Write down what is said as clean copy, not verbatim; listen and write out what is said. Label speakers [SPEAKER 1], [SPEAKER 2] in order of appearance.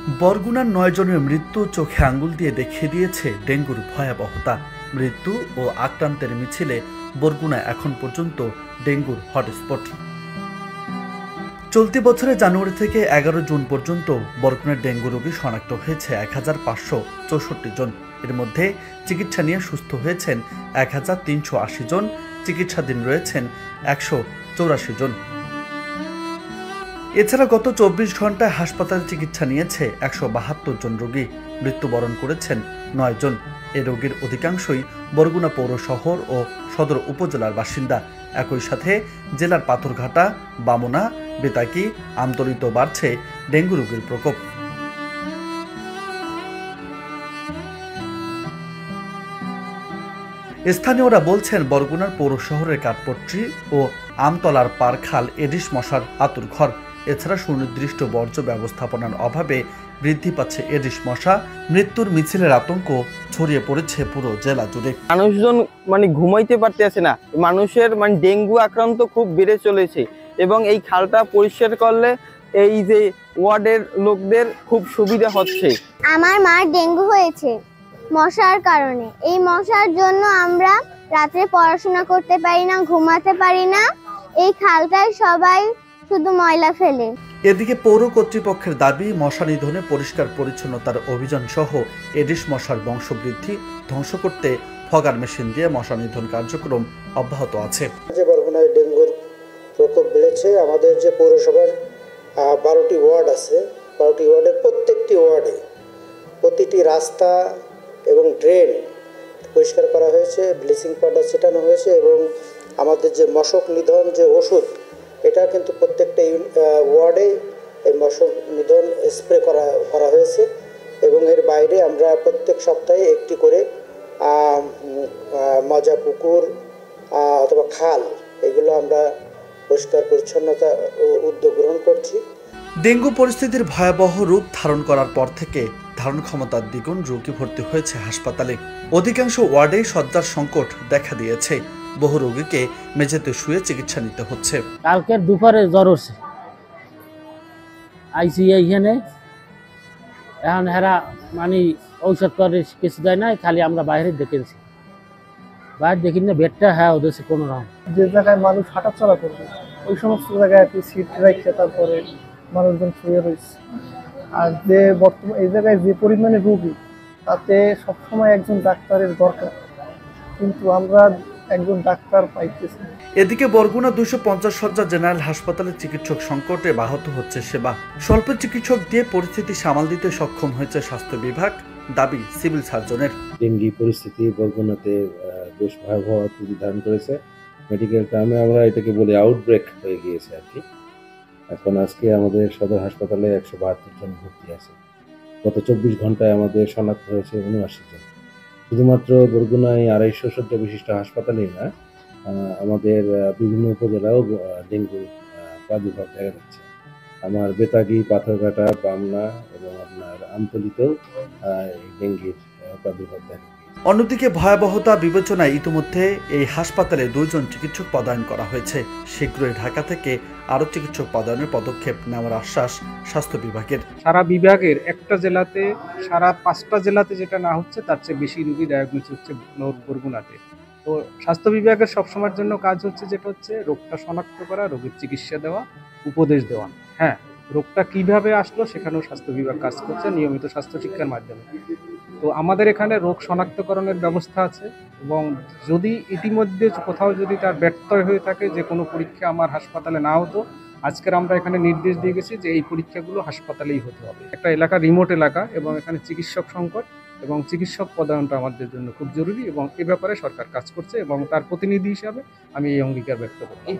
[SPEAKER 1] বরগুনার ৯ জনের মৃত্যু চোখে আঙ্গুল দিয়ে দেখিয়ে দিয়েছে ডেঙ্গুর ভয়াবহতা। মৃত্যু ও আক্রান্তের মিছিলে বরগুনা এখন পর্যন্ত ডেঙ্গুর হটস্পট। চলতি বছরের জানুয়ারি থেকে ১১ জুন পর্যন্ত বরগুনার ডেঙ্গু রোগী শনাক্ত হয়েছে ১,৫৬৪ জন। এর মধ্যে চিকিৎসা নিয়ে সুস্থ হয়েছেন ১,৩৮০ জন, চিকিৎসাধীন রয়েছেন ১৮৪ জন। এছাড়া গত ২৪ ঘন্টায় হাসপাতালে চিকিৎসা নিয়েছে ১৭২ জন রোগী। মৃত্যুবরণ করেছেন ৯ জন। এ রোগীর অধিকাংশই বরগুনা পৌর শহর ও সদর উপজেলার বাসিন্দা। একই সাথে জেলার পাথরঘাটা, বামুনা, বেতাকি, আমতলীতেও বাড়ছে ডেঙ্গু রোগীর প্রকোপ। স্থানীয়রা বলছেন, বরগুনার পৌর শহরের কাঠপট্রি ও আমতলার পারখাল এডিস মশার আতুরঘর। এছাড়া সুনির্দিষ্ট বর্জ্য ব্যবস্থাপনার অভাবে বৃদ্ধি পাচ্ছে এডিস মশা। মৃত্যুর মিছিলের আতঙ্ক ছড়িয়ে পড়েছে পুরো জেলা জুড়ে।
[SPEAKER 2] মানুষজন ঘুমাইতে পারতেছে না, মানুষের ডেঙ্গু আক্রান্ত খুব বেড়ে চলেছে এবং এই খালটা পরিষ্কার করলে এই যে ওয়ার্ডের লোকদের খুব সুবিধা হচ্ছে।
[SPEAKER 3] আমার মার ডেঙ্গু হয়েছে মশার কারণে। এই মশার জন্য আমরা রাতে পড়াশোনা করতে পারি না, ঘুমাতে পারি না। এই খালটায় সবাই শুধু ময়লা ফেলে।
[SPEAKER 1] এদিকে পৌর কর্তৃপক্ষের দাবি, মশা নিধনে পরিষ্কার পরিচ্ছন্নতার অভিযান সহ এডিস মশার বংশবৃদ্ধি ধ্বংস করতে ফগার মেশিন দিয়ে মশা নিধন কার্যক্রম অব্যাহত আছে।
[SPEAKER 4] বরগুনায় ডেঙ্গুর প্রকোপ বেড়েছে। আমাদের যে পৌরসভার 12টি ওয়ার্ড আছে, 12টি ওয়ার্ডের প্রত্যেকটি ওয়ার্ডে প্রতিটি রাস্তা এবং ড্রেন পরিষ্কার করা হয়েছে, ব্লিচিং পাউডার ছিটানো হয়েছে এবং আমাদের যে মশক নিধন যে ওষুধ, এটা কিন্তু প্রত্যেকটা ওয়ার্ডে এই মশক নিধন স্প্রে করা হয়েছে এবং এর বাইরে আমরা প্রত্যেক সপ্তাহে একটি করে মজা পুকুর অথবা খাল, এগুলো আমরা পরিষ্কার পরিচ্ছন্নতা উদ্যোগ গ্রহণ করছি।
[SPEAKER 1] ডেঙ্গু পরিস্থিতির ভয়াবহ রূপ ধারণ করার পর থেকে ধারণ ক্ষমতার দ্বিগুণ রোগী ভর্তি হয়েছে হাসপাতালে। অধিকাংশ ওয়ার্ডে শয্যার সংকট দেখা দিয়েছে। বহু রোগীকে মেঝেতে শুয়ে চিকিৎসা নিতে হচ্ছে।
[SPEAKER 5] কালকের দুপুরে জ্বর হচ্ছে, আইসি এইখানে এখন হেরা ঔষধ করে কিছু দেয় না, খালি আমরা বাইরে দেখেছি। বাইরে দেখি না বেডটা ওদের কোনো রকম।
[SPEAKER 6] যে জায়গায় মানুষ হাঁটাচলা করবে ওই সমস্ত জায়গায় সিট রেখে তারপরে মানুষজন শুয়ে রয়েছে। আর যে বর্তমানে এই জায়গায় যে পরিমাণে রোগী, তাতে সবসময় একজন ডাক্তারের দরকার, কিন্তু আমরা একজন ডাক্তার পাইতেছি।
[SPEAKER 1] এদিকে বরগুনা 250 শয্যা জেনারেল হাসপাতালে চিকিৎসক সংকটে ব্যাহত হচ্ছে সেবা। স্বল্প চিকিৎসক দিয়ে পরিস্থিতি সামাল দিতে সক্ষম হয়েছে স্বাস্থ্য বিভাগ, দাবি সিভিল সার্জনের।
[SPEAKER 7] ডেঙ্গি পরিস্থিতি বরগুনাতে বেশ ভয়াবহ রূপ ধারণ করেছে। মেডিকেল টার্মে আমরা এটাকে বলি আউটব্রেক হয়ে গিয়েছে আর কি। এখন আজকে আমাদের সদর হাসপাতালে 172 জন ভর্তি আছে। গত 24 ঘন্টায় আমাদের শনাক্ত হয়েছে 79 জন। শুধুমাত্র বরগুনায় 250 শয্যা বিশিষ্ট হাসপাতালেই না, আমাদের বিভিন্ন উপজেলাও ডেঙ্গু প্রাদুর্ভাব দেখা যাচ্ছে। আমার বেতাগী, পাথরঘাটা, বামনা এবং আপনার আমতলীতেও ডেঙ্গির প্রাদুর্ভাব দেখা গিয়েছে।
[SPEAKER 1] অন্যদিকে ভয়াবহতা বিবেচনায় ইতিমধ্যে এই হাসপাতালে 2 জন চিকিৎসক পদায়ন করা হয়েছে। শীঘ্রই ঢাকা থেকে আরও চিকিৎসক পদায়নের পদক্ষেপ নেওয়ার আশ্বাস স্বাস্থ্য বিভাগের।
[SPEAKER 8] সারা বিভাগের একটা জেলাতে, সারা 5টা জেলাতে যেটা না হচ্ছে তার চেয়ে বেশি রোগী ডায়াগনোস হচ্ছে বরগুনাতে। তো স্বাস্থ্য বিভাগের সবসময়ের জন্য কাজ হচ্ছে যেটা হচ্ছে রোগটা শনাক্ত করা, রোগের চিকিৎসা দেওয়া, উপদেশ দেওয়া। হ্যাঁ, রোগটা কিভাবে আসলো সেখানেও স্বাস্থ্য বিভাগ কাজ করছে নিয়মিত স্বাস্থ্য শিক্ষার মাধ্যমে। তো আমাদের এখানে রোগ শনাক্তকরণের ব্যবস্থা আছে এবং যদি ইতিমধ্যে কোথাও যদি তার ব্যত্যয় হয়ে থাকে, যে কোনো পরীক্ষা আমার হাসপাতালে না হতো, আজকের আমরা এখানে নির্দেশ দিয়ে গেছি যে এই পরীক্ষাগুলো হাসপাতালেই হতে হবে। একটা এলাকা রিমোট এলাকা এবং এখানে চিকিৎসক সংকট এবং চিকিৎসক পদায়নটা আমাদের জন্য খুব জরুরি এবং এ ব্যাপারে সরকার কাজ করছে এবং তার প্রতিনিধি হিসাবে আমি এই অঙ্গীকার ব্যক্ত করছি।